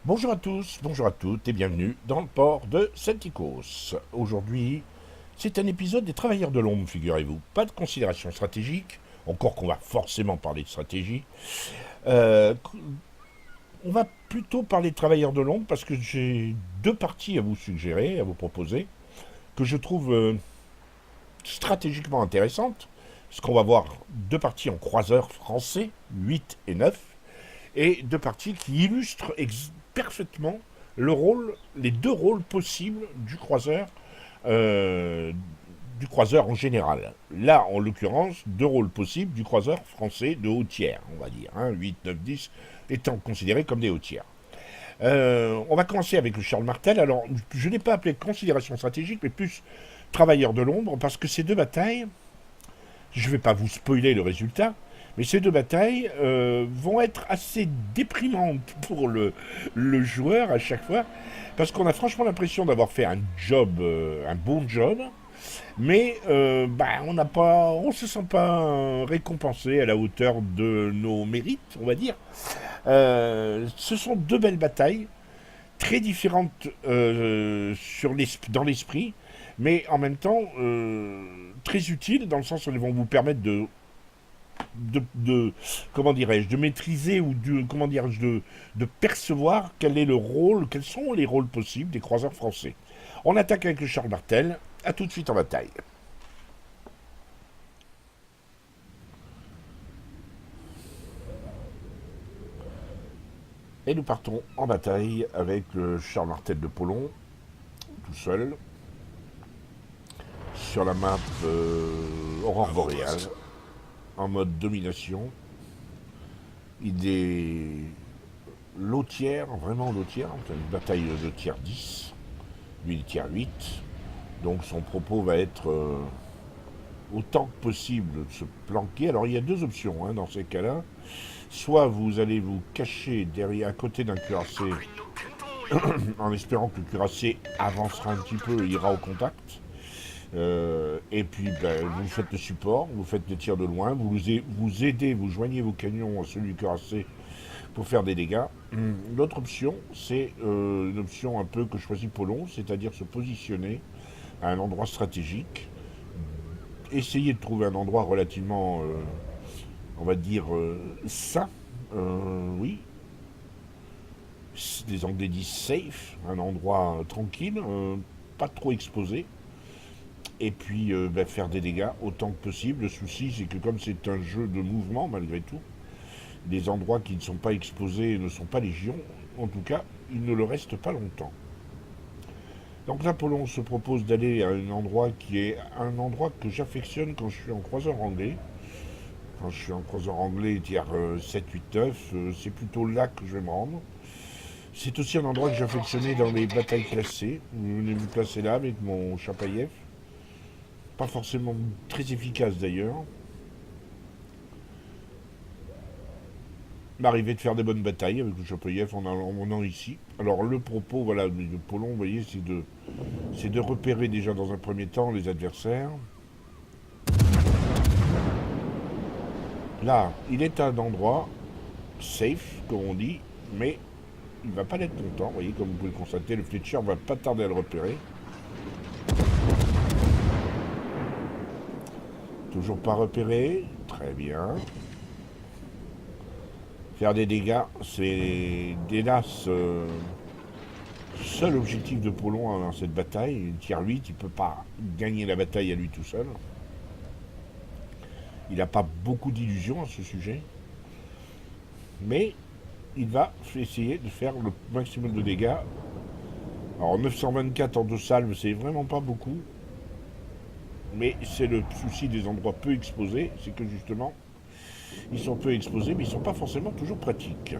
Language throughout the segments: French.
Bonjour à tous, bonjour à toutes et bienvenue dans le port de Celticos. Aujourd'hui, c'est un épisode des Travailleurs de l'ombre, figurez-vous. Pas de considération stratégique, encore qu'on va forcément parler de stratégie. On va plutôt parler de Travailleurs de l'ombre parce que j'ai deux parties à vous suggérer, à vous proposer, que je trouve stratégiquement intéressantes. Parce qu'on va voir deux parties en croiseurs français, 8 et 9, et deux parties qui illustrent parfaitement les deux rôles possibles euh, du croiseur en général. Là, en l'occurrence, deux rôles possibles du croiseur français de haut tiers, on va dire, 8, 9, 10, étant considérés comme des hauts tiers. On va commencer avec le Charles Martel. Alors, je n'ai pas appelé considération stratégique, mais plus travailleur de l'ombre, parce que ces deux batailles, je ne vais pas vous spoiler le résultat, mais ces deux batailles vont être assez déprimantes pour le joueur à chaque fois, parce qu'on a franchement l'impression d'avoir fait un bon job, mais on ne se sent pas récompensé à la hauteur de nos mérites, on va dire. Ce sont deux belles batailles, très différentes dans l'esprit, mais en même temps très utiles dans le sens où elles vont vous permettre de comment dirais-je, de maîtriser ou de percevoir quels sont les rôles possibles des croiseurs français. On attaque avec le Charles Martel. À tout de suite en bataille. Et nous partons en bataille avec le Charles Martel de Polon, tout seul, sur la map Aurore Boréale, en mode domination. Il est low tiers, vraiment low tiers, c'est une bataille de tiers 10, lui il est tiers 8, donc son propos va être autant que possible de se planquer. Alors il y a deux options dans ces cas-là. Soit vous allez vous cacher derrière, à côté d'un cuirassé, en espérant que le cuirassé avancera un petit peu et ira au contact. Et puis vous faites le support, vous faites des tirs de loin, vous aidez, vous joignez vos canons à celui du cuirassé pour faire des dégâts. L'autre option, c'est une option un peu que choisit Polon, c'est-à-dire se positionner à un endroit stratégique, essayer de trouver un endroit relativement on va dire sain, oui, les Anglais disent safe, un endroit tranquille, pas trop exposé, et puis faire des dégâts autant que possible. Le souci, c'est que comme c'est un jeu de mouvement, malgré tout, les endroits qui ne sont pas exposés ne sont pas légion, en tout cas, ils ne le restent pas longtemps. Donc Napoléon se propose d'aller à un endroit qui est un endroit que j'affectionne quand je suis en croiseur anglais. Quand je suis en croiseur anglais, tiers 7, 8, 9, c'est plutôt là que je vais me rendre. C'est aussi un endroit que j'affectionnais dans les batailles classées. Vous venez me placer là avec mon Chapaïev. Pas forcément très efficace d'ailleurs. M'arrivait de faire des bonnes batailles avec le Chapaïev en allant ici. Alors le propos, voilà, de Polon, vous voyez, c'est de repérer déjà dans un premier temps les adversaires. Là, il est à un endroit safe, comme on dit, mais il ne va pas l'être longtemps. Vous voyez, comme vous pouvez le constater, le Fletcher va pas tarder à le repérer. Toujours pas repéré, très bien. Faire des dégâts, c'est hélas seul objectif de Polon dans cette bataille. Une tiers 8, il ne peut pas gagner la bataille à lui tout seul. Il n'a pas beaucoup d'illusions à ce sujet. Mais il va essayer de faire le maximum de dégâts. Alors 924 en 2 salves, c'est vraiment pas beaucoup. Mais c'est le souci des endroits peu exposés, c'est que justement, ils sont peu exposés, mais ils ne sont pas forcément toujours pratiques.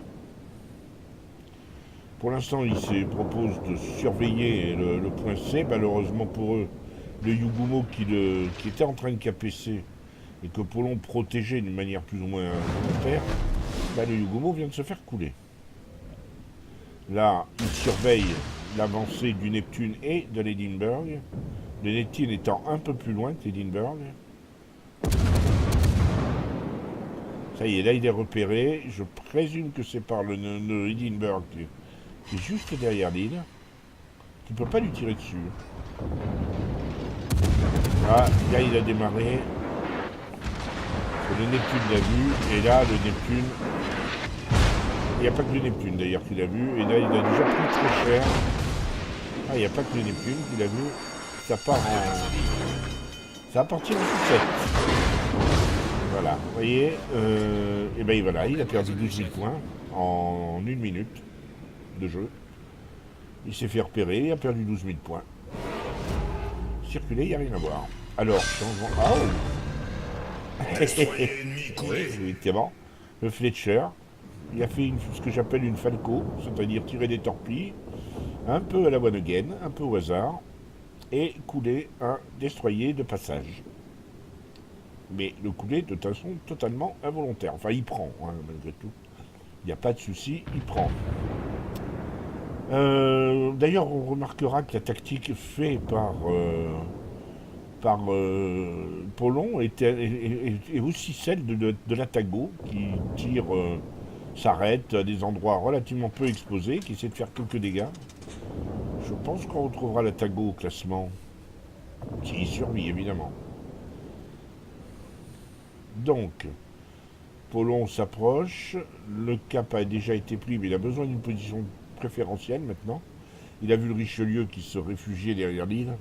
Pour l'instant, il se propose de surveiller le point C. Malheureusement pour eux, le Yugumo qui était en train de KPC et que Polon protégeait d'une manière plus ou moins volontaire, le Yugumo vient de se faire couler. Là, il surveille l'avancée du Neptune et de l'Edinburgh. Le Neptune étant un peu plus loin que l'Edinburgh. Ça y est, là il est repéré. Je présume que c'est par le Hindenburg qui est juste derrière l'île. Tu peux pas lui tirer dessus. Ah, là il a démarré. Le Neptune l'a vu. Et là, le Neptune... Il n'y a pas que le Neptune d'ailleurs qu'il a vu. Et là, il a déjà pris très cher. Ah, il n'y a pas que le Neptune qu'il a vu. Ça part en... Ça va partir en sucette. Voilà, vous voyez, et ben voilà, il a perdu 12 000 points en 1 minute de jeu. Il s'est fait repérer, il a perdu 12 000 points. Circuler, il n'y a rien à voir. Alors, changement... Ah oh Évidemment, le Fletcher, il a fait ce que j'appelle une Falco, c'est-à-dire tirer des torpilles, un peu à la One Again, un peu au hasard, et couler un destroyer de passage. Mais le couler de façon totalement involontaire. Enfin, il prend, hein, malgré tout. Il n'y a pas de souci, il prend. D'ailleurs, on remarquera que la tactique faite par Polon est aussi celle de l'Atago, qui tire, s'arrête à des endroits relativement peu exposés, qui essaie de faire quelques dégâts. Je pense qu'on retrouvera l'Atago au classement, qui survit évidemment. Donc, Polon s'approche, le cap a déjà été pris, mais il a besoin d'une position préférentielle maintenant. Il a vu le Richelieu qui se réfugiait derrière l'île.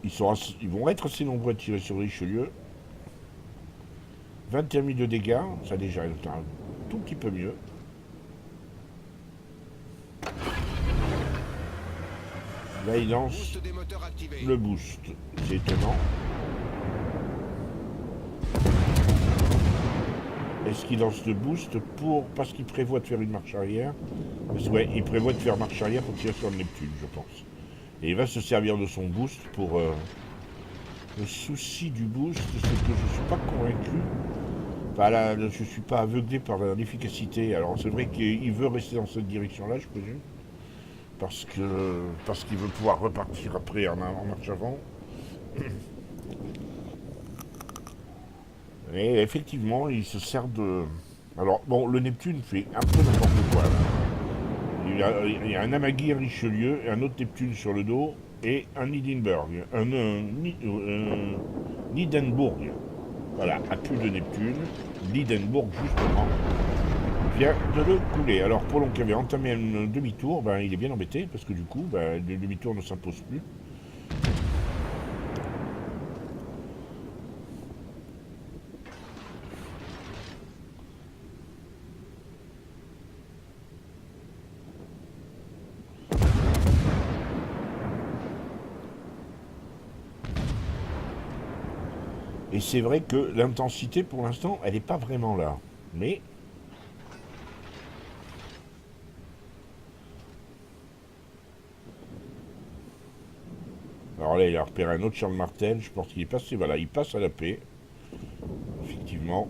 Ils vont être assez nombreux à tirer sur le Richelieu. 21 000 de dégâts, ça déjà est un tout petit peu mieux. Là, il lance le boost. C'est étonnant. Est-ce qu'il lance le boost parce qu'il prévoit de faire une marche arrière? Ouais, il prévoit de faire marche arrière pour tirer sur le Neptune, je pense. Et il va se servir de son boost pour... Le souci du boost, c'est que je ne suis pas convaincu. Enfin, là, je ne suis pas aveuglé par l'efficacité. Alors c'est vrai qu'il veut rester dans cette direction-là, je présume. Parce qu'il veut pouvoir repartir après en marche avant. Et effectivement, il se sert de... Alors, bon, le Neptune fait un peu n'importe quoi, là. Il y a un Amagui Richelieu et un autre Neptune sur le dos, et un Hindenburg, Hindenburg. Voilà, à plus de Neptune. L'Hindenburg, justement, vient de le couler. Alors, Polon qui avait entamé un demi-tour, ben, il est bien embêté, parce que du coup, ben, le demi-tour ne s'impose plus. Et c'est vrai que l'intensité, pour l'instant, elle n'est pas vraiment là. Mais... Alors là, il a repéré un autre Charles Martel. Je pense qu'il est passé, voilà, il passe à la paix. Effectivement.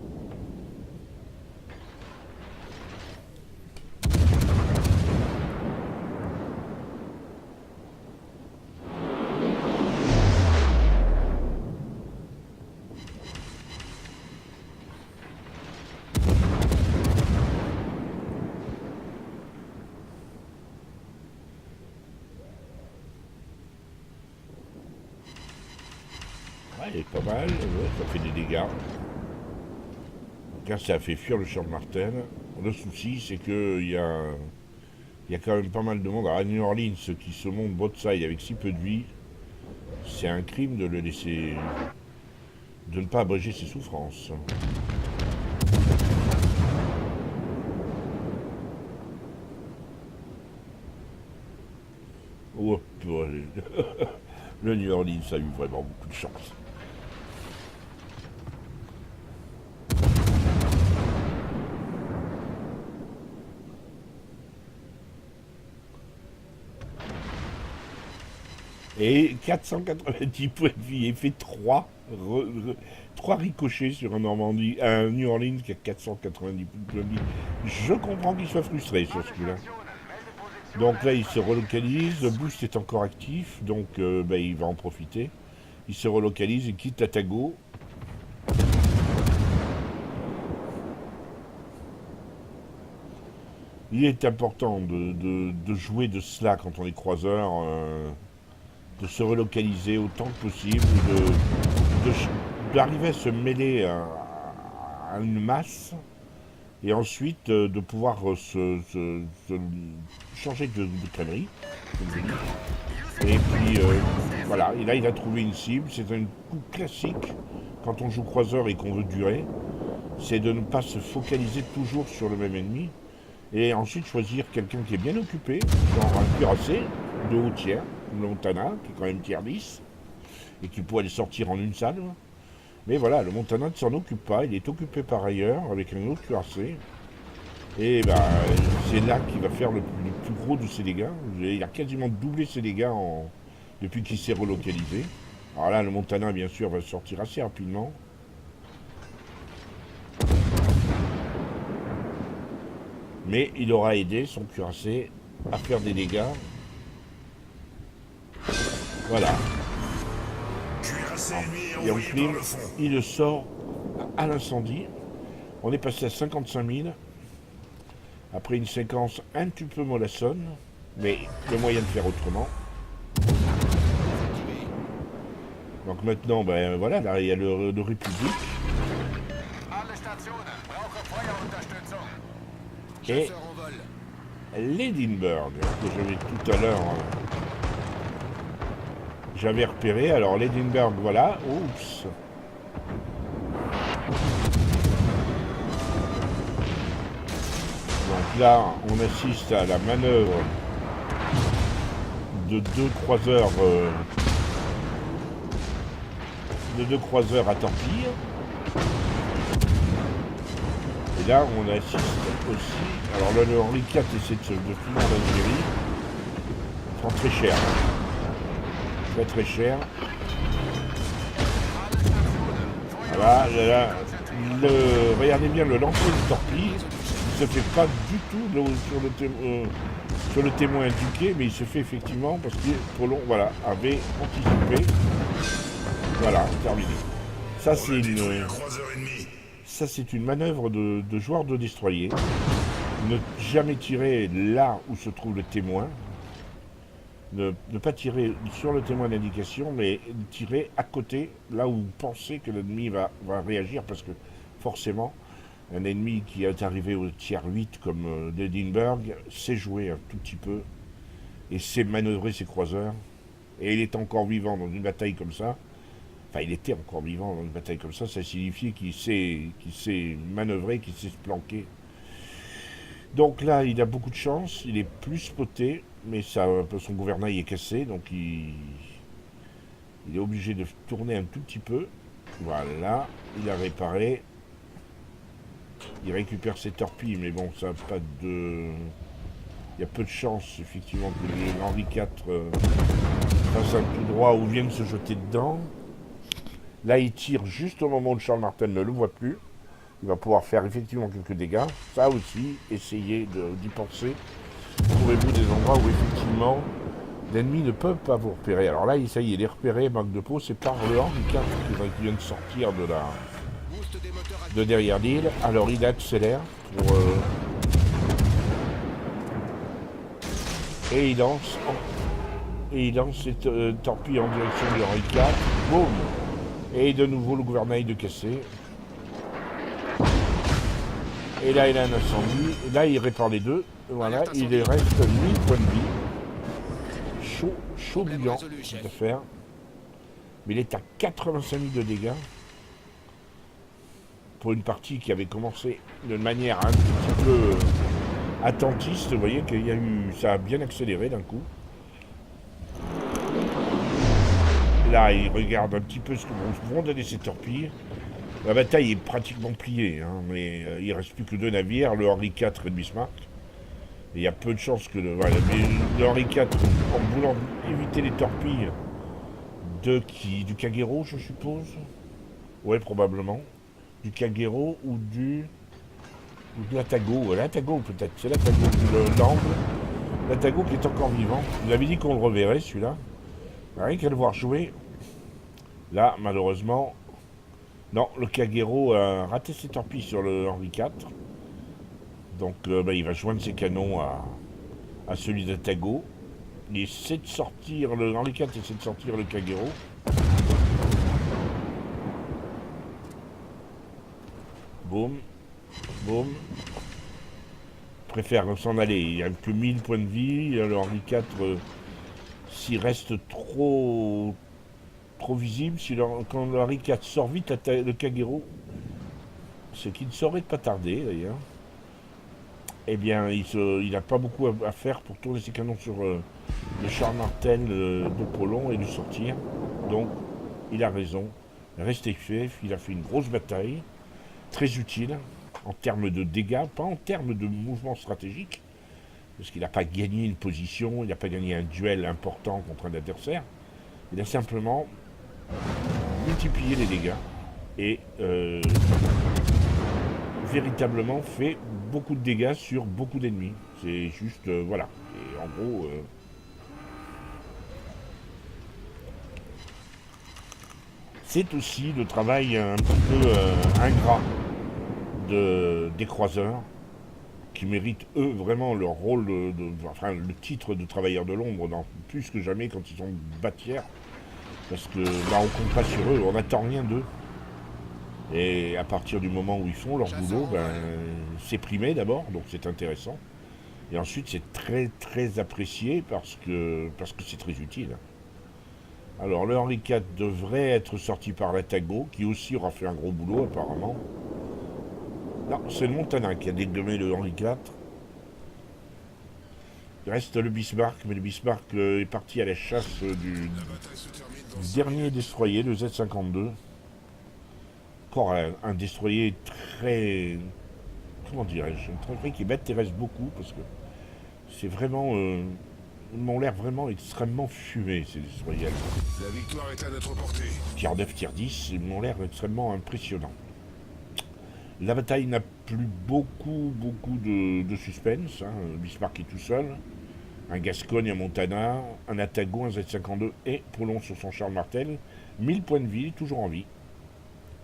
Ouais, il est pas mal, ouais, ça fait des dégâts. Donc là, ça a fait fuir le Charles Martel. Le souci, c'est qu'il y a quand même pas mal de monde. À New Orleans, qui se monte broadside avec si peu de vie, c'est un crime de le laisser... de ne pas abréger ses souffrances. Oh, le New Orleans a eu vraiment beaucoup de chance. Et 490 points de vie, et fait 3 ricochets sur un New Orleans qui a 490 points de vie. Je comprends qu'il soit frustré sur ce coup-là. Donc là, il se relocalise, le boost est encore actif, donc il va en profiter. Il se relocalise, il quitte Atago. Il est important de jouer de cela quand on est croiseur, de se relocaliser autant que possible, d'arriver à se mêler à une masse et ensuite de pouvoir changer de cavalerie, comme je dis. Et puis voilà, et là il a trouvé une cible, c'est un coup classique quand on joue croiseur et qu'on veut durer, c'est de ne pas se focaliser toujours sur le même ennemi, et ensuite choisir quelqu'un qui est bien occupé, genre un cuirassé de haut tiers, comme le Montana, qui est quand même tiers 10, et qui pourrait les sortir en une salve. Mais voilà, le Montana ne s'en occupe pas, il est occupé par ailleurs avec un autre cuirassé. Et bah, c'est là qu'il va faire le plus gros de ses dégâts. Il a quasiment doublé ses dégâts depuis qu'il s'est relocalisé. Alors là, le Montana, bien sûr, va sortir assez rapidement. Mais il aura aidé son cuirassé à faire des dégâts. Voilà. Et en clim, il le sort à l'incendie. On est passé à 55 000. Après une séquence un petit peu mollassonne, mais le moyen de faire autrement. Donc maintenant, ben voilà, là il y a le République. Et l'Edinburgh, que j'avais tout à l'heure, j'avais repéré. Alors l'Edinburgh, voilà, oups. Donc là, on assiste à la manœuvre de deux croiseurs à torpille. Et là, on assiste aussi. Alors là, le Henri IV essaie de finir l'Algérie. Il prend très cher. Très très cher. Voilà, là, regardez bien le lancer de torpille. Il se fait pas du tout sur le témoin indiqué, mais il se fait effectivement parce que Apollon, voilà, avait anticipé. Voilà, terminé. Ça c'est une manœuvre de joueur de destroyer. Ne jamais tirer là où se trouve le témoin. Ne pas tirer sur le témoin d'indication, mais tirer à côté, là où vous pensez que l'ennemi va réagir, parce que forcément, un ennemi qui est arrivé au tiers 8 comme l'Edinburgh sait jouer un tout petit peu et sait manœuvrer ses croiseurs. Et il est encore vivant dans une bataille comme ça. Enfin, il était encore vivant dans une bataille comme ça signifie qu'il sait manœuvrer, qu'il sait se planquer. Donc là, il a beaucoup de chance, il est plus spoté, mais son gouvernail est cassé, donc il est obligé de tourner un tout petit peu. Voilà, il a réparé. Il récupère ses torpilles, mais bon, ça n'a pas de... Il y a peu de chance, effectivement, que le Henri IV fasse un tout droit ou vienne se jeter dedans. Là, il tire juste au moment où Charles Martel ne le voit plus. Il va pouvoir faire effectivement quelques dégâts. Ça aussi, essayez d'y penser. Trouvez-vous des endroits où effectivement l'ennemi ne peut pas vous repérer. Alors là, ça y est, il est repéré, manque de peau, c'est par le Henri IV qui vient de sortir de derrière l'île. Alors il accélère pour et il lance ses torpilles en direction de Henri IV. Boum. Et de nouveau le gouvernail de cassé. Et là, il a un incendie. Et là, il répare les deux. Voilà, il reste 1000 points de vie. Chaud bouillant, cette affaire. Mais il est à 85 000 de dégâts. Pour une partie qui avait commencé de manière un petit peu attentiste. Vous voyez qu'il y a eu, ça a bien accéléré d'un coup. Là, il regarde un petit peu ce que vont donner ses torpilles. La bataille est pratiquement pliée, hein, mais il ne reste plus que deux navires, le Henri IV et le Bismarck. Et il y a peu de chances que le Henri IV, en voulant éviter les torpilles du Kagero, je suppose. Ouais, probablement. Du Kagero ou de l'Atago. L'Atago peut-être, c'est l'Atago de l'angle. L'Atago qui est encore vivant. Vous avez dit qu'on le reverrait celui-là. Rien qu'à le voir jouer. Là, malheureusement, non, le Kagero a raté ses torpilles sur le Henri IV. Donc il va joindre ses canons à celui d'Atago. Il essaie de sortir, le Henri IV essaie de sortir le Kagero. Boum, boum. Préfère s'en aller. Il n'y a que 1000 points de vie. Le Henri IV, s'il reste trop visible, quand le Henri IV sort vite le Kagero, ce qui ne saurait pas tarder d'ailleurs, eh bien il n'a pas beaucoup à faire pour tourner ses canons sur le Charles Martel de Polon et le sortir. Donc il a raison. Restez chef, il a fait une grosse bataille, très utile en termes de dégâts, pas en termes de mouvement stratégique, parce qu'il n'a pas gagné une position, il n'a pas gagné un duel important contre un adversaire. Il a simplement multiplié les dégâts et véritablement fait beaucoup de dégâts sur beaucoup d'ennemis. C'est juste, voilà. Et en gros, c'est aussi le travail un petit peu ingrat des croiseurs, qui méritent eux vraiment leur rôle, enfin le titre de travailleur de l'ombre, plus que jamais quand ils sont bâtières, parce que là on compte pas sur eux, on n'attend rien d'eux. Et à partir du moment où ils font leur boulot, c'est primé d'abord, donc c'est intéressant. Et ensuite c'est très très apprécié parce que c'est très utile. Alors le Henri IV devrait être sorti par l'Atago, qui aussi aura fait un gros boulot apparemment. Non, c'est le Montana qui a dégommé le Henri IV. Il reste le Bismarck, mais le Bismarck est parti à la chasse du dernier destroyer, le Z-52. Encore un destroyer très... Comment dirais-je? Un destroyer qui m'intéresse beaucoup, parce que c'est vraiment... ils m'ont l'air vraiment extrêmement fumés, ces destroyers. La victoire est à notre portée. Tier 9, tier 10, ils m'ont l'air extrêmement impressionnants. La bataille n'a plus beaucoup de suspense. Bismarck est tout seul. Un Gascogne, un Montana, un Atago, un Z-52 et Polon sur son Charles Martel. 1000 points de vie, toujours en vie.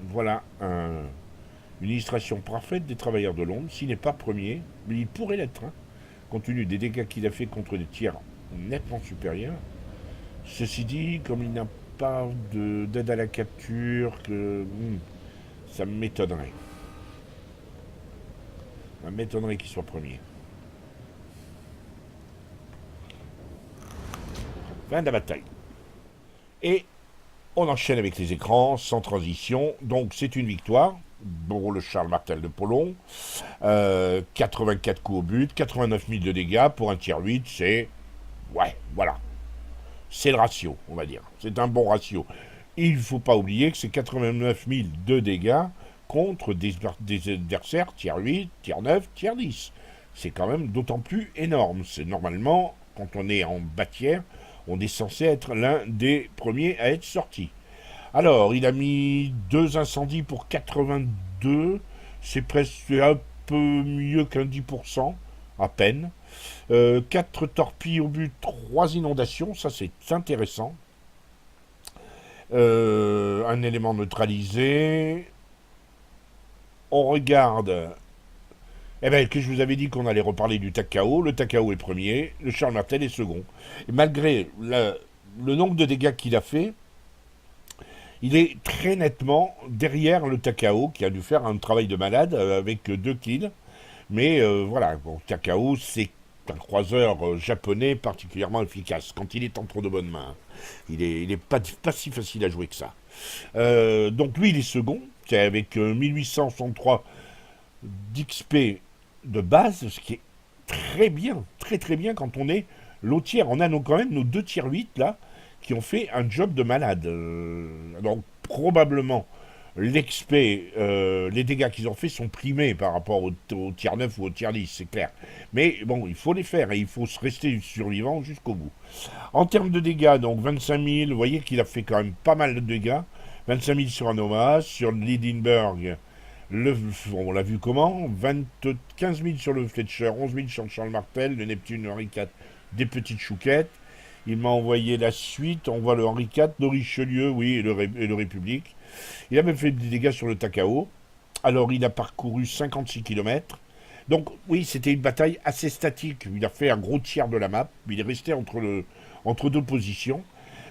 Voilà une illustration parfaite des travailleurs de l'ombre. S'il n'est pas premier, mais il pourrait l'être, compte tenu des dégâts qu'il a fait contre des tiers nettement supérieurs. Ceci dit, comme il n'a pas d'aide à la capture, ça m'étonnerait. Ça m'étonnerait qu'il soit premier. Fin de la bataille. Et on enchaîne avec les écrans, sans transition. Donc c'est une victoire pour le Charles Martel de Polon. 84 coups au but, 89 000 de dégâts. Pour un tier 8, c'est... Ouais, voilà. C'est le ratio, on va dire. C'est un bon ratio. Il ne faut pas oublier que c'est 89 000 de dégâts contre des adversaires tier 8, tier 9, tier 10. C'est quand même d'autant plus énorme. C'est normalement, quand on est en bâtière, on est censé être l'un des premiers à être sorti. Alors, il a mis 2 incendies pour 82. C'est presque un peu mieux qu'un 10%, à peine. 4 torpilles au but, 3 inondations. Ça, c'est intéressant. Un élément neutralisé. On regarde... Eh bien, que je vous avais dit qu'on allait reparler du Takao. Le Takao est premier, le Charles Martel est second. Et malgré le nombre de dégâts qu'il a fait, il est très nettement derrière le Takao, qui a dû faire un travail de malade avec 2 kills. Mais voilà, bon, Takao, c'est un croiseur japonais particulièrement efficace, quand il est entre de bonnes mains. Il est pas si facile à jouer que ça. Donc lui, il est second, c'est avec 1863 d'XP de base, ce qui est très bien, très très bien quand on est l'autre tiers. On a quand même nos 2 tiers 8 là, qui ont fait un job de malade. Donc probablement l'XP, les dégâts qu'ils ont fait sont primés par rapport au tiers 9 ou au tiers 10, c'est clair. Mais bon, il faut les faire et il faut se rester survivant jusqu'au bout. En termes de dégâts, donc 25 000, vous voyez qu'il a fait quand même pas mal de dégâts. 25 000 sur Anomas, sur Lindenberg, on l'a vu comment, 15 000 sur le Fletcher, 11 000 sur le Charles Martel, le Neptune, le Henri IV, des petites chouquettes. Il m'a envoyé la suite, on voit le Henri IV, le Richelieu, oui, et le République. Il a même fait des dégâts sur le Takao. Alors il a parcouru 56 km, Donc oui, c'était une bataille assez statique. Il a fait un gros tiers de la map. Il est resté entre deux positions.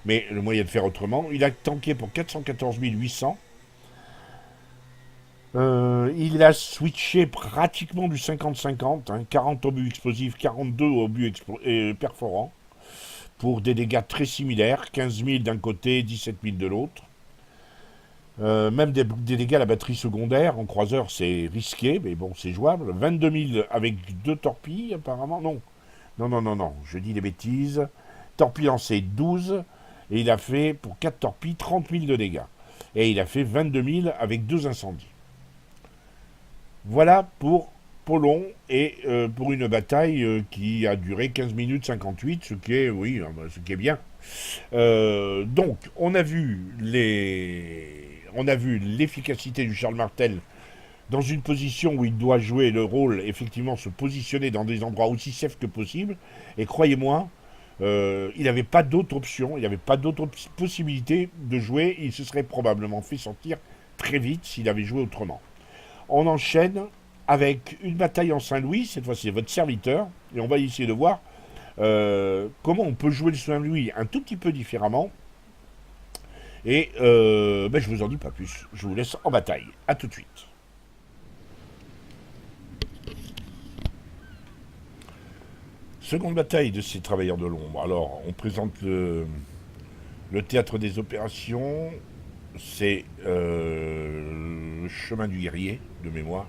Mais le moyen de faire autrement, il a tanké pour 414 800. Il a switché pratiquement du 50-50, hein, 40 obus explosifs, 42 obus perforants, pour des dégâts très similaires, 15 000 d'un côté, 17 000 de l'autre. Même des dégâts à la batterie secondaire, en croiseur c'est risqué, mais bon c'est jouable. 22 000 avec deux torpilles apparemment, non. Non, non, non, non, je dis des bêtises. Torpille lancée 12, et il a fait pour 4 torpilles 30 000 de dégâts. Et il a fait 22 000 avec deux incendies. Voilà pour Polon et pour une bataille qui a duré 15 minutes 58, ce qui est, oui, ce qui est bien. Donc, on a vu l'efficacité du Charles Martel dans une position où il doit jouer le rôle, effectivement, se positionner dans des endroits aussi safe que possible. Et croyez-moi, il n'avait pas d'autre option, il n'y avait pas d'autre possibilité de jouer. Il se serait probablement fait sortir très vite s'il avait joué autrement. On enchaîne avec une bataille en Saint-Louis, cette fois-ci c'est votre serviteur, et on va essayer de voir comment on peut jouer le Saint-Louis un tout petit peu différemment. Et je vous en dis pas plus, je vous laisse en bataille. A tout de suite. Seconde bataille de ces travailleurs de l'ombre. Alors, on présente le théâtre des opérations. C'est le chemin du guerrier, de mémoire.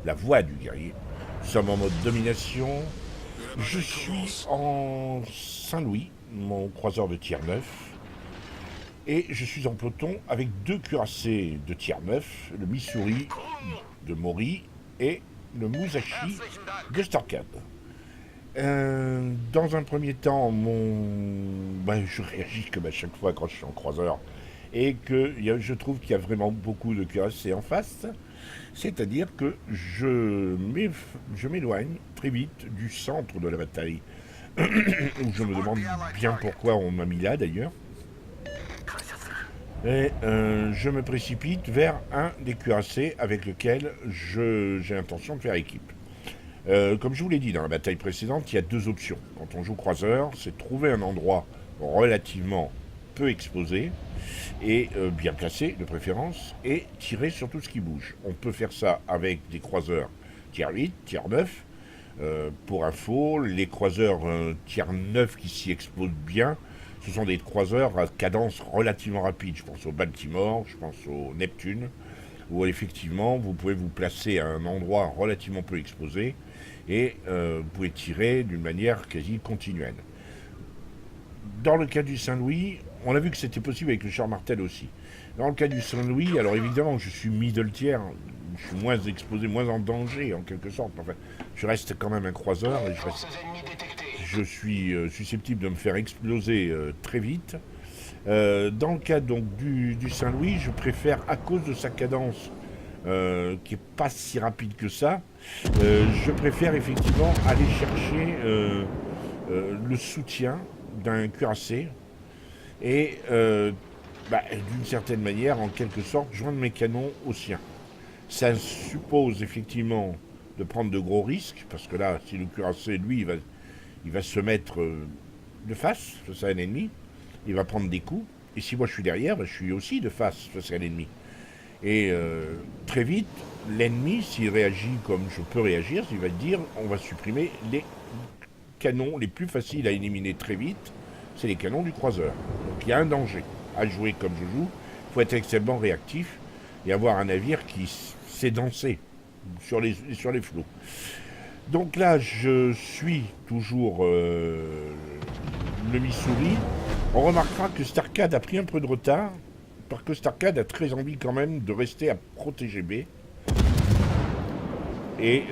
La voie du guerrier. Nous sommes en mode domination. Je suis en Saint-Louis, mon croiseur de tiers 9. Et je suis en peloton avec deux cuirassés de tiers 9, le Missouri de Mori et le Musashi de Starcade. Dans un premier temps, je réagis comme à chaque fois quand je suis en croiseur et que je trouve qu'il y a vraiment beaucoup de cuirassés en face. C'est-à-dire que je m'éloigne très vite du centre de la bataille. Je me demande bien pourquoi on m'a mis là d'ailleurs. Et je me précipite vers un des cuirassés avec lequel j'ai l'intention de faire équipe. Comme je vous l'ai dit dans la bataille précédente, il y a deux options. Quand on joue croiseur, c'est trouver un endroit relativement peu exposé et bien placé de préférence, et tirer sur tout ce qui bouge. On peut faire ça avec des croiseurs tiers 8, tiers 9. Pour info, les croiseurs tiers 9 qui s'y exposent bien, ce sont des croiseurs à cadence relativement rapide. Je pense au Baltimore, je pense au Neptune, où effectivement vous pouvez vous placer à un endroit relativement peu exposé et vous pouvez tirer d'une manière quasi continuelle. Dans le cas du Saint-Louis, on a vu que c'était possible avec le Charles Martel aussi. Dans le cas du Saint-Louis, alors évidemment, je suis middle tier, je suis moins exposé, moins en danger en quelque sorte. Enfin, je reste quand même un croiseur et je suis susceptible de me faire exploser très vite. Dans le cas donc du Saint-Louis, je préfère, à cause de sa cadence qui n'est pas si rapide que ça, je préfère effectivement aller chercher le soutien d'un cuirassé et d'une certaine manière, en quelque sorte, joindre mes canons aux siens. Ça suppose effectivement de prendre de gros risques, parce que là, si le cuirassé, lui, il va se mettre de face à un ennemi, il va prendre des coups, et si moi je suis derrière, je suis aussi de face à l'ennemi. Et très vite, l'ennemi, s'il réagit comme je peux réagir, il va dire, on va supprimer les canons les plus faciles à éliminer très vite, c'est les canons du croiseur. Donc il y a un danger à jouer comme je joue, il faut être extrêmement réactif et avoir un navire qui sait danser sur les flots. Donc là, je suis toujours le Missouri. On remarquera que Starcade a pris un peu de retard, parce que Starcade a très envie quand même de rester à protéger B. Et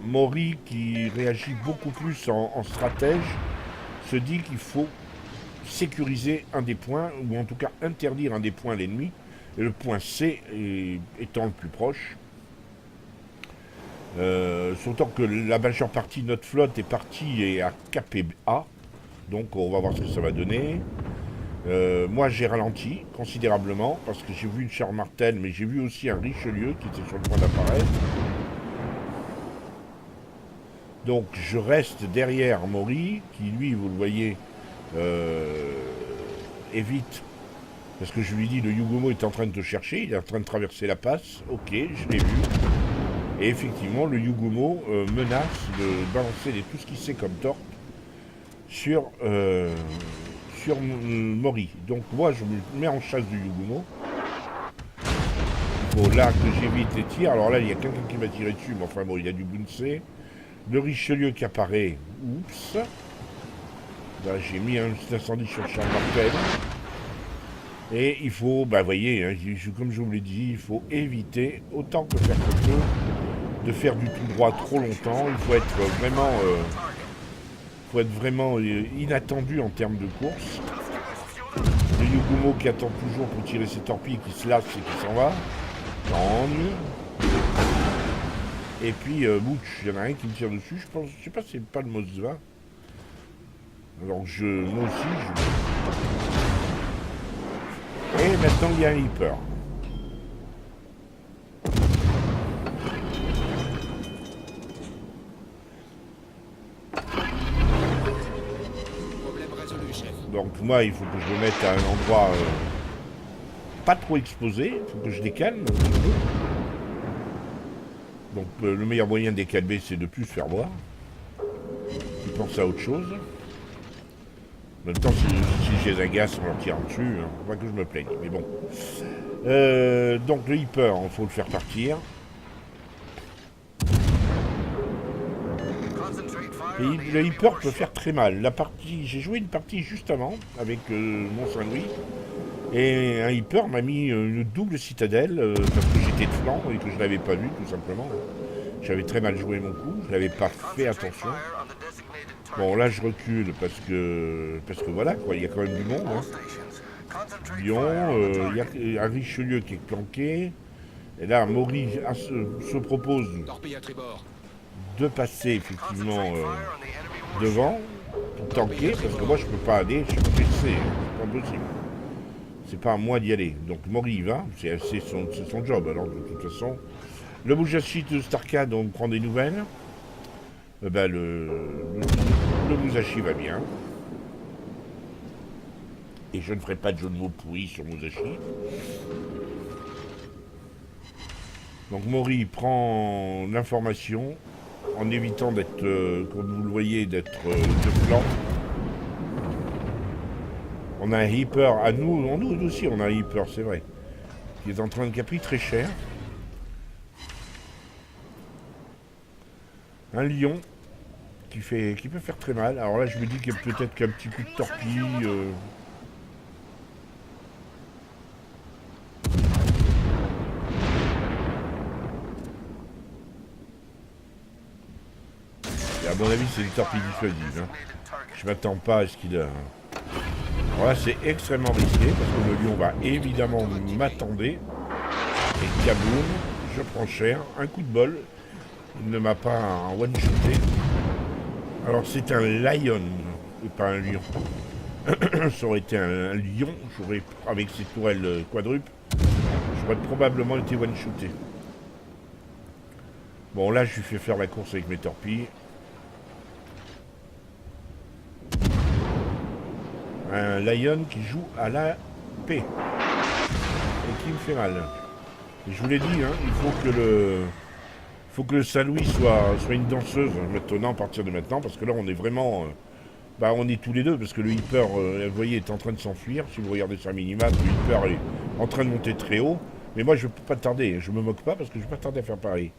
Mori, qui réagit beaucoup plus en stratège, se dit qu'il faut sécuriser un des points, ou en tout cas interdire un des points à l'ennemi, et le point C étant le plus proche. Surtout que la majeure partie de notre flotte est partie et à capé A, donc on va voir ce que ça va donner. Moi j'ai ralenti considérablement parce que j'ai vu une Charles Martel, mais j'ai vu aussi un Richelieu qui était sur le point d'apparaître. Donc je reste derrière Mori, qui lui, vous le voyez, évite. Parce que je lui dis, le Yugumo est en train de te chercher, il est en train de traverser la passe. Ok, je l'ai vu. Et effectivement, le Yugumo menace de balancer tout ce qu'il sait comme torte sur Mori. Donc moi, je me mets en chasse du Yugumo. Il faut là que j'évite les tirs. Alors là, il y a quelqu'un qui m'a tiré dessus, mais enfin bon, il y a du Bunsei. Le Richelieu qui apparaît. Oups. Là, j'ai mis un incendie sur le champ de martel. Et il faut, bah voyez, hein, comme je vous l'ai dit, il faut éviter, autant que faire qu'on peut, de faire du tout droit trop longtemps. Il faut être vraiment inattendu en termes de course. Le Yugumo qui attend toujours pour tirer ses torpilles, qui se lasse et qui s'en va. Tant mieux. Et puis Butch, il y en a un qui me tire dessus. Je sais pas si c'est pas le Moskva. Alors moi aussi, Et maintenant il y a un Hyper. Donc moi, il faut que je le mette à un endroit pas trop exposé. Il faut que je les calme. Donc le meilleur moyen de les calmer, c'est de plus se faire voir. Je pense à autre chose. En même temps, si je les agace en leur tirant dessus, hein, pas que je me plaigne. Mais bon. Donc le Hyper, il faut le faire partir. Et le Hyper peut faire très mal. J'ai joué une partie juste avant avec mon Saint-Louis. Et un Hyper m'a mis une double citadelle parce que j'étais de flanc et que je ne l'avais pas vu tout simplement. J'avais très mal joué mon coup, je n'avais pas fait attention. Bon là je recule parce que voilà quoi, il y a quand même du monde. Hein. Lyon, il y a un Richelieu qui est planqué. Et là Maury se propose de passer effectivement devant pour tanker, parce que moi je peux pas aller, je suis blessé, c'est pas possible. C'est pas à moi d'y aller. Donc Maury y va, c'est son job. Alors de toute façon, le Musashi de Starcade, on prend des nouvelles. Le Musashi va bien. Et je ne ferai pas de jeu de mots pourri sur Musashi. Donc Maury prend l'information en évitant d'être, comme vous le voyez, d'être de flanc. On a un Hyper, à nous aussi on a un Hyper, c'est vrai, qui est en train de caper très cher. Un lion qui peut faire très mal. Alors là je me dis qu'il y a peut-être qu'un petit coup de torpille. Et à mon avis c'est une torpille dissuasive. Hein. Je m'attends pas à ce qu'il a. Alors là c'est extrêmement risqué parce que le lion va évidemment m'attendre. Et kaboum, je prends cher, un coup de bol. Il ne m'a pas one-shooté. Alors c'est un lion, et pas un lion. Ça aurait été un lion, avec ses tourelles quadruples, j'aurais probablement été one-shooté. Bon là je lui fais faire la course avec mes torpilles. Un lion qui joue à la paix. Et qui me fait mal. Et je vous l'ai dit, hein, il faut que le Saint-Louis soit une danseuse maintenant, à partir de maintenant, parce que là on est vraiment... on est tous les deux, parce que le Hyper, vous voyez, est en train de s'enfuir. Si vous regardez sur un minimap, le Hyper est en train de monter très haut. Mais moi je ne peux pas tarder, je me moque pas parce que je ne vais pas tarder à faire pareil.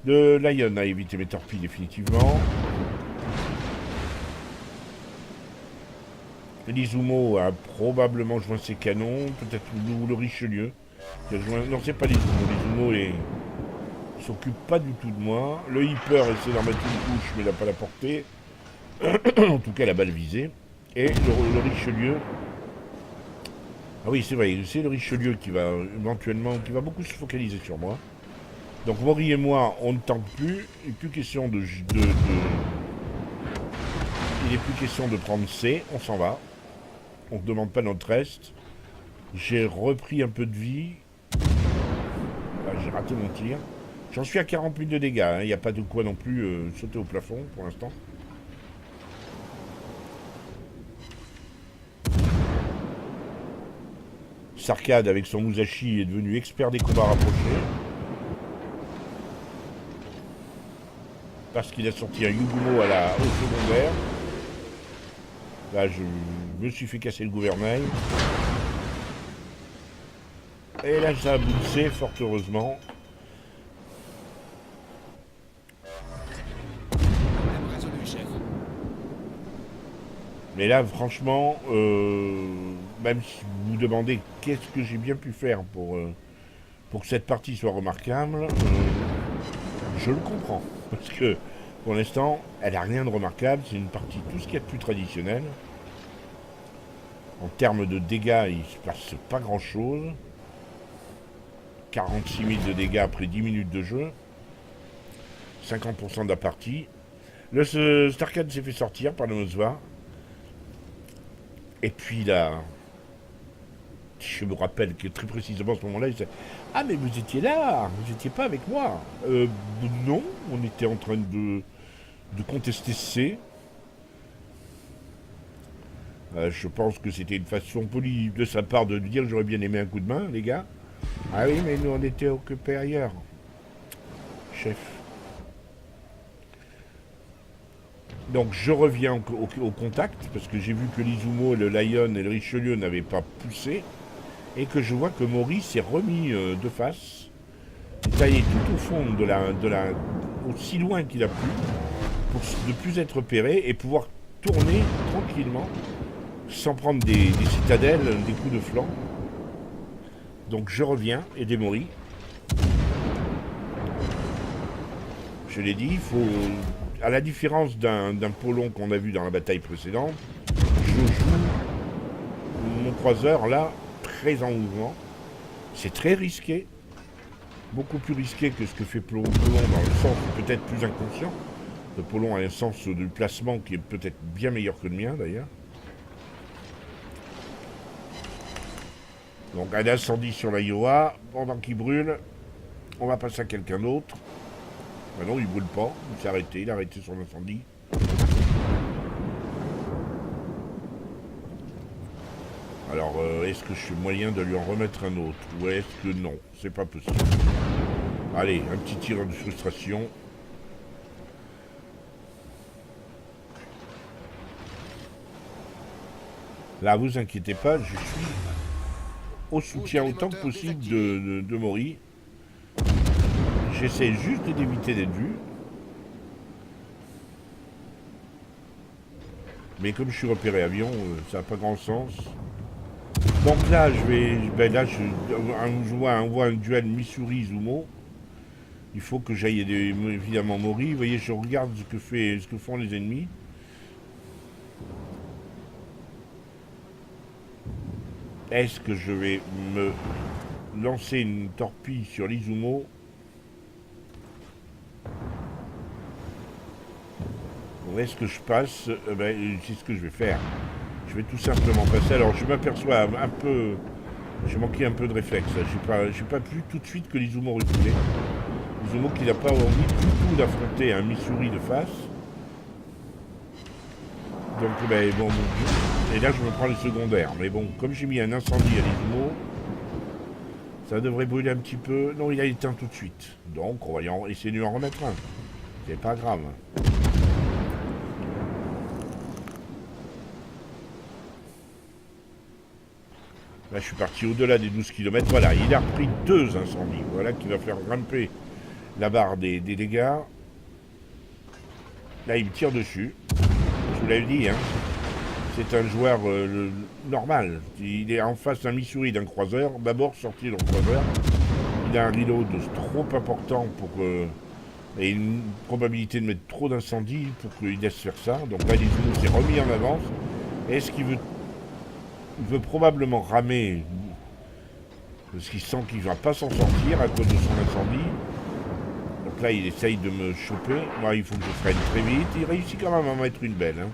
Le Lion a évité mes torpilles définitivement. L'Izumo a probablement joint ses canons, peut-être le Richelieu. Non, c'est pas l'Izumo. L'Izumo s'occupe pas du tout de moi. Le Hyper essaie d'en mettre une couche, mais il n'a pas la portée. En tout cas, la balle visée. Et le Richelieu. Ah oui, c'est vrai, c'est le Richelieu qui va beaucoup se focaliser sur moi. Donc Maury et moi, on ne tente plus. Il n'est plus question de prendre C, on s'en va. On ne demande pas notre reste. J'ai repris un peu de vie. Là, j'ai raté mon tir. J'en suis à 40 000 de dégâts, hein. Il n'y a pas de quoi non plus sauter au plafond pour l'instant. Sarkad avec son Musashi est devenu expert des combats rapprochés. Parce qu'il a sorti un Yugumo au secondaire. Là, je me suis fait casser le gouvernail. Et là, ça a boussé, fort heureusement. Mais là, franchement, même si vous vous demandez qu'est-ce que j'ai bien pu faire pour que cette partie soit remarquable, je le comprends. Parce que, pour l'instant, elle n'a rien de remarquable. C'est une partie, tout ce qu'il y a de plus traditionnel. En termes de dégâts, il ne se passe pas grand-chose. 46 000 de dégâts après 10 minutes de jeu. 50% de la partie. Le Starcade s'est fait sortir par le Mosva. Et puis là, je me rappelle que très précisément à ce moment-là, il disait « Ah mais vous étiez là, vous n'étiez pas avec moi. » Non, on était en train de contester C. Je pense que c'était une façon polie de sa part de dire « J'aurais bien aimé un coup de main, les gars. » Ah oui, mais nous on était occupés ailleurs. Chef. Donc je reviens au contact, parce que j'ai vu que l'Izumo, le Lion et le Richelieu n'avaient pas poussé, et que je vois que Mori s'est remis de face, taillé tout au fond aussi loin qu'il a pu, pour ne plus être repéré et pouvoir tourner tranquillement, sans prendre des citadelles, des coups de flanc. Donc je reviens, aider Mori. Je l'ai dit, il faut... À la différence d'un Polon qu'on a vu dans la bataille précédente, je joue mon croiseur là, très en mouvement. C'est très risqué, beaucoup plus risqué que ce que fait Polon dans le sens peut-être plus inconscient. Le Polon a un sens de placement qui est peut-être bien meilleur que le mien d'ailleurs. Donc un incendie sur la Iowa, pendant qu'il brûle, on va passer à quelqu'un d'autre. Ben non, il brûle pas, il s'est arrêté, il a arrêté son incendie. Alors, est-ce que je suis moyen de lui en remettre un autre? Ou est-ce que non? C'est pas possible. Allez, un petit tir de frustration. Là, vous inquiétez pas, je suis au soutien autant que possible de Mori. J'essaie juste d'éviter d'être vu. Mais comme je suis repéré avion, ça n'a pas grand sens. Donc là, on voit un duel Missouri-Zumo. Il faut que j'aille évidemment Mori. Vous voyez, je regarde ce que font les ennemis. Est-ce que je vais me lancer une torpille sur l'Izumo? Est-ce que je passe? C'est ce que je vais faire. Je vais tout simplement passer. Alors je m'aperçois un peu... J'ai manqué un peu de réflexe. J'ai pas pu tout de suite que l'Izumo reculait. L'Izumo qui n'a pas envie du tout d'affronter un Missouri de face. Donc bon... Et là je me prends le secondaire. Mais bon, comme j'ai mis un incendie à l'Izumo, ça devrait brûler un petit peu. Non, il a éteint tout de suite. Donc on va essayer de lui en remettre un. C'est pas grave. Là, je suis parti au-delà des 12 km. Voilà, il a repris 2 incendies. Voilà qui va faire grimper la barre des dégâts. Là, il me tire dessus. Je vous l'avais dit, hein. C'est un joueur normal. Il est en face d'un Missouri d'un croiseur. D'abord sorti d'un croiseur. Il a un reload trop important pour que... Et une probabilité de mettre trop d'incendies pour qu'il laisse faire ça. Donc là, il s'est remis en avance. Est-ce qu'il veut... Il veut probablement ramer parce qu'il sent qu'il ne va pas s'en sortir à cause de son incendie. Donc là, il essaye de me choper. Moi, il faut que je freine très vite. Il réussit quand même à mettre une belle. Hein.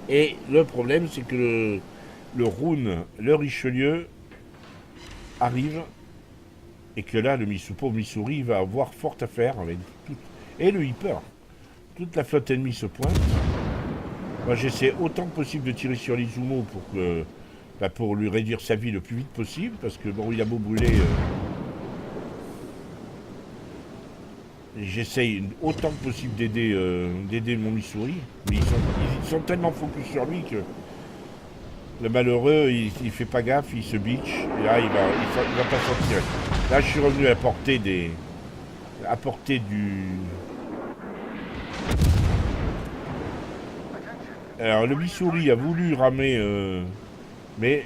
Et le problème, c'est que le Rhône, le Richelieu arrive et que là, le pauvre Missouri va avoir fort à faire avec tout. Et le Hyper. Toute la flotte ennemie se pointe. Moi, j'essaie autant que possible de tirer sur l'Izumo pour lui réduire sa vie le plus vite possible, parce que bon, il a beau brûler. J'essaye autant que possible d'aider mon Missouri, mais ils sont tellement focus sur lui que le malheureux, il fait pas gaffe, il se bitch, et là, il va pas s'en tirer. Là, je suis revenu apporter du... Alors, le Missouri a voulu ramer, mais...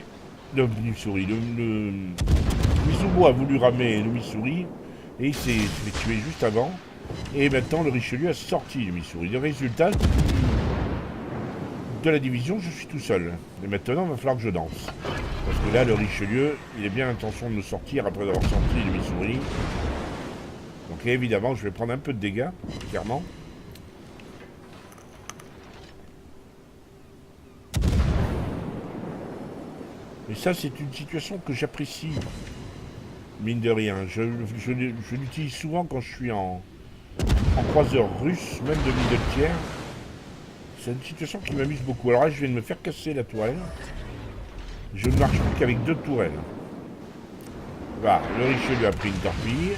Le Missouri, le Mizumo a voulu ramer le Missouri, et il s'est fait tuer juste avant, et maintenant le Richelieu a sorti le Missouri. Le résultat de la division, je suis tout seul. Et maintenant, il va falloir que je danse. Parce que là, le Richelieu, il a bien l'intention de me sortir après avoir sorti le Missouri. Donc évidemment, je vais prendre un peu de dégâts, clairement. Et ça, c'est une situation que j'apprécie, mine de rien. Je l'utilise souvent quand je suis en croiseur russe, même de middle tier. C'est une situation qui m'amuse beaucoup. Alors là, je viens de me faire casser la tourelle. Je ne marche plus qu'avec 2 tourelles. Voilà, le Richelieu a pris une torpille.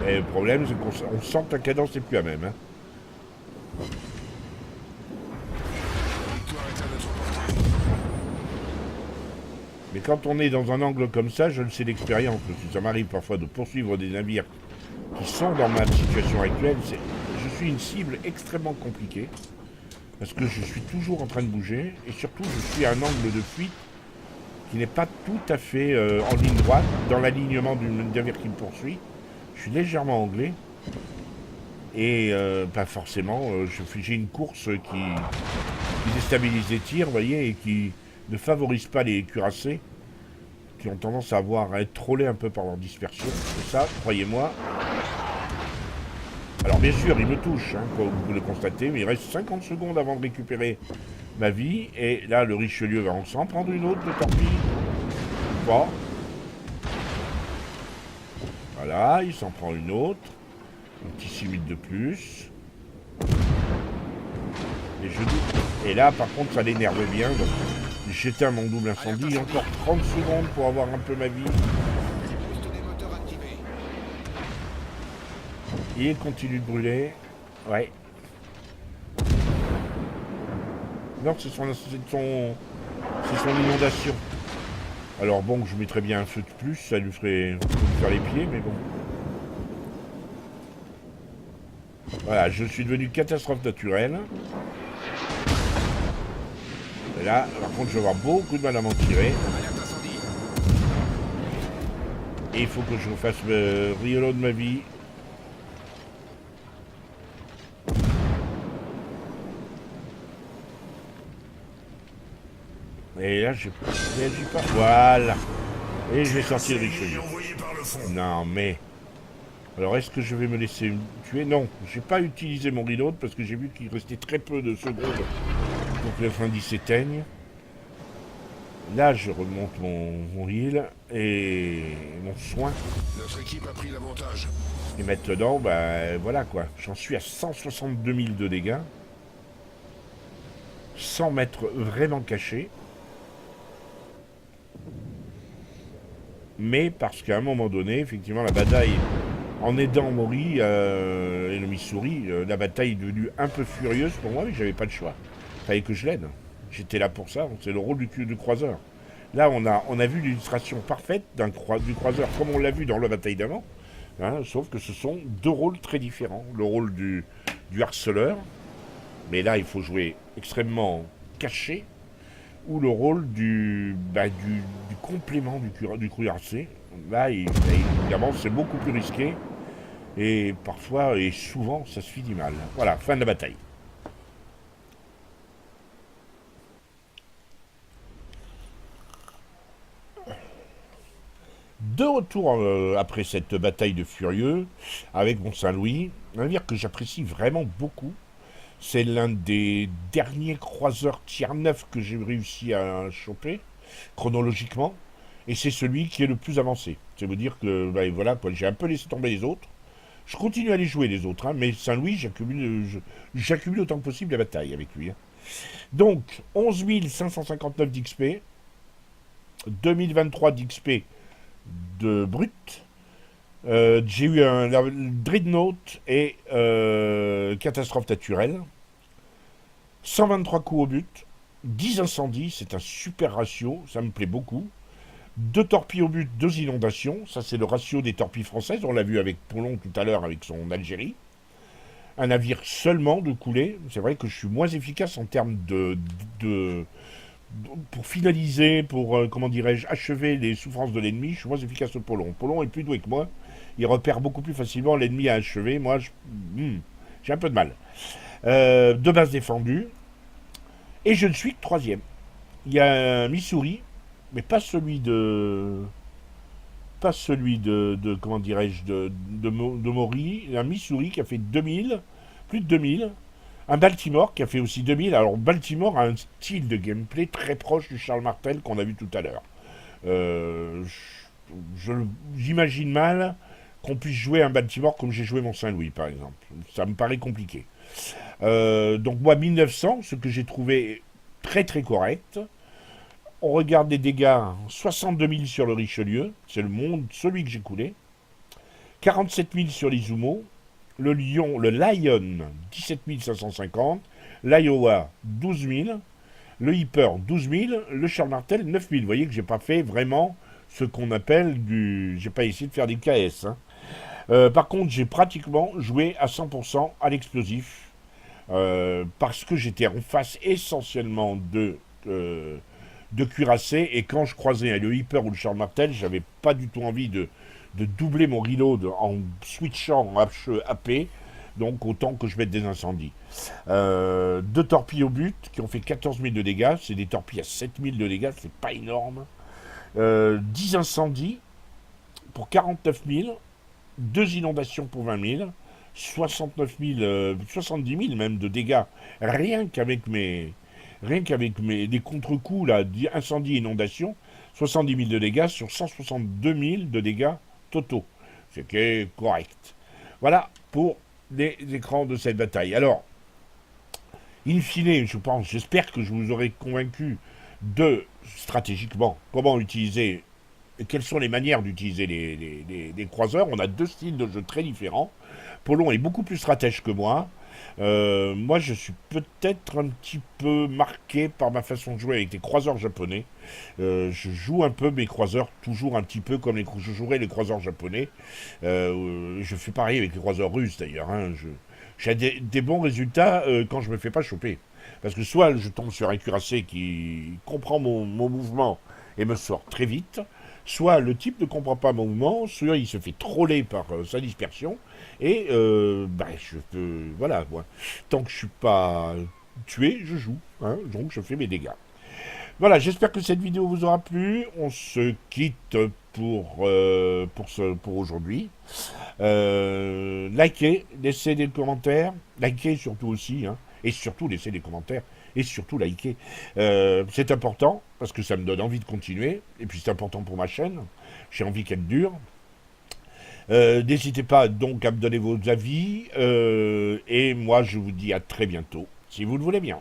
Et le problème, c'est qu'on sent que la cadence n'est plus la même. Hein. Mais quand on est dans un angle comme ça, je le sais d'expérience, parce que ça m'arrive parfois de poursuivre des navires qui sont dans ma situation actuelle. Je suis une cible extrêmement compliquée, parce que je suis toujours en train de bouger, et surtout je suis à un angle de fuite qui n'est pas tout à fait en ligne droite, dans l'alignement du navire qui me poursuit. Je suis légèrement anglais, et pas forcément, j'ai une course qui déstabilise les tirs, vous voyez, et qui ne favorise pas les cuirassés, qui ont tendance à être trollés un peu par leur dispersion. Et ça, croyez-moi. Alors bien sûr, il me touche, hein, comme vous le constatez, mais il reste 50 secondes avant de récupérer ma vie. Et là, le Richelieu va s'en prendre une autre de torpille. Bon. Voilà, il s'en prend une autre. Un petit 6 000 de plus. Et là, par contre, ça l'énerve bien. Donc, j'éteins mon double incendie. Encore 30 secondes pour avoir un peu ma vie. Il continue de brûler. Ouais. Non, c'est son inondation. Alors bon, je mettrais bien un feu de plus, ça lui ferait faire les pieds, mais bon. Voilà, je suis devenu catastrophe naturelle. Et là, par contre, je vais avoir beaucoup de mal à m'en tirer. Et il faut que je fasse le riolo de ma vie. Et là, je réagis pas. Voilà. Et je vais sortir le Richelieu. Non, mais... Alors, est-ce que je vais me laisser tuer? Non, j'ai pas utilisé mon reload parce que j'ai vu qu'il restait très peu de secondes pour que l'incendie s'éteigne. Là, je remonte mon heal et mon soin. Notre équipe a pris l'avantage. Et maintenant, bah voilà quoi. J'en suis à 162 000 de dégâts. Sans m'être vraiment caché. Mais parce qu'à un moment donné, effectivement, la bataille, en aidant Mori et le Missouri, la bataille est devenue un peu furieuse pour moi, mais j'avais pas le choix. Il fallait que je l'aide. J'étais là pour ça, c'est le rôle du croiseur. Là, on a vu l'illustration parfaite du croiseur, comme on l'a vu dans la bataille d'avant, hein, sauf que ce sont 2 rôles très différents. Le rôle du harceleur, mais là, il faut jouer extrêmement caché, ou le rôle du complément du cuirassé. Là, évidemment, c'est beaucoup plus risqué, et parfois, et souvent, ça se finit mal. Voilà, fin de la bataille. De retour après cette bataille de furieux avec mon Saint-Louis, un navire que j'apprécie vraiment beaucoup. C'est l'un des derniers croiseurs tiers 9 que j'ai réussi à choper, chronologiquement. Et c'est celui qui est le plus avancé. C'est vous dire que voilà, j'ai un peu laissé tomber les autres. Je continue à les jouer les autres, hein, mais Saint-Louis, j'accumule autant que possible la bataille avec lui. Hein. Donc, 11 559 d'XP, 2023 d'XP de brut. J'ai eu un Dreadnought et catastrophe naturelle. 123 coups au but, 10 incendies, c'est un super ratio, ça me plaît beaucoup. 2 torpilles au but, 2 inondations, ça c'est le ratio des torpilles françaises, on l'a vu avec Poulon tout à l'heure avec son Algérie. Un navire seulement de coulée, c'est vrai que je suis moins efficace en termes pour finaliser, pour, comment dirais-je, achever les souffrances de l'ennemi, je suis moins efficace au Poulon. Poulon est plus doué que moi, il repère beaucoup plus facilement l'ennemi à achever, moi j'ai un peu de mal. 2 bases défendues, et je ne suis que 3e. Il y a un Missouri, mais pas celui de comment dirais-je, de Maury, un Missouri qui a fait 2000, plus de 2000, un Baltimore qui a fait aussi 2000. Alors Baltimore a un style de gameplay très proche du Charles Martel qu'on a vu tout à l'heure. J'imagine mal qu'on puisse jouer un Baltimore comme j'ai joué mon Saint-Louis par exemple. Ça me paraît compliqué. Donc moi 1900, ce que j'ai trouvé très très correct. On regarde les dégâts, 62 000 sur le Richelieu, c'est celui que j'ai coulé. 47 000 sur l'Izumo. Le Lion, le Lion, 17 550. L'Iowa, 12 000. Le Hyper, 12 000. Le Charles Martel, 9 000. Vous voyez que j'ai pas fait vraiment ce qu'on appelle j'ai pas essayé de faire des KS. Hein. Par contre, j'ai pratiquement joué à 100% à l'explosif. Parce que j'étais en face essentiellement de cuirassés, et quand je croisais le Hyper ou le Charles Martel, j'avais pas du tout envie de doubler mon reload en switchant en AP, donc autant que je mette des incendies. 2 torpilles au but qui ont fait 14 000 de dégâts, c'est des torpilles à 7 000 de dégâts, c'est pas énorme. 10 incendies pour 49 000, 2 inondations pour 20 000, 69 000, 70 000 même de dégâts, rien qu'avec des contre-coups, là, incendie, inondation, 70 000 de dégâts sur 162 000 de dégâts totaux. Ce qui est correct. Voilà pour les écrans de cette bataille. Alors, in fine, j'espère que je vous aurai convaincu de, stratégiquement, comment utiliser, quelles sont les manières d'utiliser les croiseurs. On a 2 styles de jeu très différents. Poulon est beaucoup plus stratège que moi. Moi, je suis peut-être un petit peu marqué par ma façon de jouer avec les croiseurs japonais. Je joue un peu mes croiseurs, toujours un petit peu comme je jouerais les croiseurs japonais. Je fais pareil avec les croiseurs russes d'ailleurs. Hein. J'ai des bons résultats quand je me fais pas choper. Parce que soit je tombe sur un cuirassé qui comprend mon mouvement et me sort très vite, soit le type ne comprend pas mon mouvement, soit il se fait troller par sa dispersion, et je peux, voilà, moi, tant que je suis pas tué, je joue, hein, donc je fais mes dégâts. Voilà, j'espère que cette vidéo vous aura plu. On se quitte pour aujourd'hui. Likez, laissez des commentaires, likez surtout aussi, hein, et surtout laissez des commentaires, et surtout likez. C'est important, parce que ça me donne envie de continuer, et puis c'est important pour ma chaîne, j'ai envie qu'elle dure. N'hésitez pas donc à me donner vos avis, et moi je vous dis à très bientôt, si vous le voulez bien.